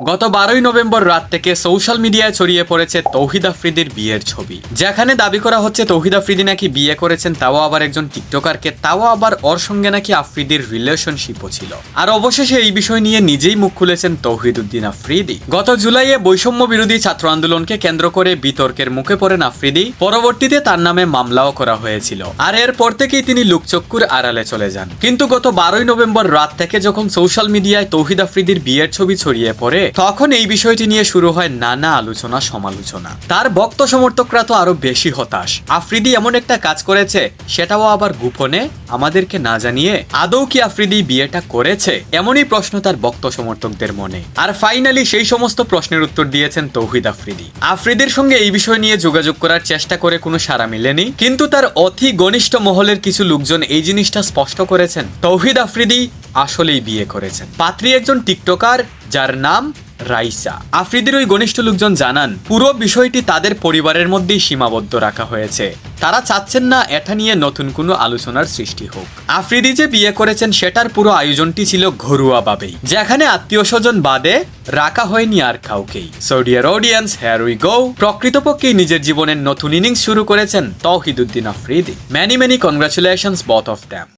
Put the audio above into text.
গত 12ই নভেম্বর রাত থেকে সোশ্যাল মিডিয়ায় ছড়িয়ে পড়েছে তৌহিদ আফ্রিদির বিয়ের ছবি, যেখানে দাবি করা হচ্ছে তৌহিদ আফ্রিদি নাকি বিয়ে করেছেন, তাও আবার একজন টিকটকারকে, তাও আবার ওর সঙ্গে নাকি আফ্রিদির রিলেশনশিপও ছিল। আর অবশেষে এই বিষয় নিয়ে নিজেই মুখ খুলেছেন তৌহিদ উদ্দিন আফ্রিদি। গত জুলাইয়ে বৈষম্য বিরোধী ছাত্র আন্দোলনকে কেন্দ্র করে বিতর্কের মুখে পড়েন আফ্রিদি। পরবর্তীতে তার নামে মামলাও করা হয়েছিল, আর এরপর থেকেই তিনি লুকচক্ষুর আড়ালে চলে যান। কিন্তু গত 12ই নভেম্বর রাত থেকে যখন সোশ্যাল মিডিয়ায় তৌহিদ আফ্রিদির বিয়ের ছবি ছড়িয়ে পড়ে, তখন এই বিষয়টি নিয়ে শুরু হয় নানা আলোচনা সমালোচনা। তার ভক্ত সমর্থকরা তো আরো বেশি হতাশ। আফ্রিদি এমন একটা কাজ করেছে, সেটাও আবার গোপনে, আমাদেরকে না জানিয়ে। আদৌ কি আফ্রিদি বিয়েটা করেছে? এমনই প্রশ্ন তার ভক্ত সমর্থকদের মনে। আর ফাইনালি সেই সমস্ত প্রশ্নের উত্তর দিয়েছেন তৌহিদ আফ্রিদি। আফ্রিদির সঙ্গে এই বিষয় নিয়ে যোগাযোগ করার চেষ্টা করে কোনো সাড়া মেলেনি, কিন্তু তার অতি ঘনিষ্ঠ মহলের কিছু লোকজন এই জিনিসটা স্পষ্ট করেছেন, তৌহিদ আফ্রিদি আসলেই বিয়ে করেছেন। পাত্রী একজন টিকটকার যার নাম রাইসা। আফ্রিদির ওই ঘনিষ্ঠ লোকজন জানান, পুরো বিষয়টি তাদের পরিবারের মধ্যেই সীমাবদ্ধ রাখা হয়েছে। তারা চাচ্ছেন না এটা নিয়ে নতুন কোনো আলোচনার সৃষ্টি হোক। আফ্রিদি যে বিয়ে করেছেন সেটার পুরো আয়োজনটি ছিল ঘরোয়াভাবেই, যেখানে আত্মীয় স্বজন বাদে রাখা হয়নি আর কাউকেই। So dear audience, here we go. প্রকৃতপক্ষেই নিজের জীবনের নতুন ইনিংস শুরু করেছেন Touhid Uddin Afridi. Many congratulations both of them.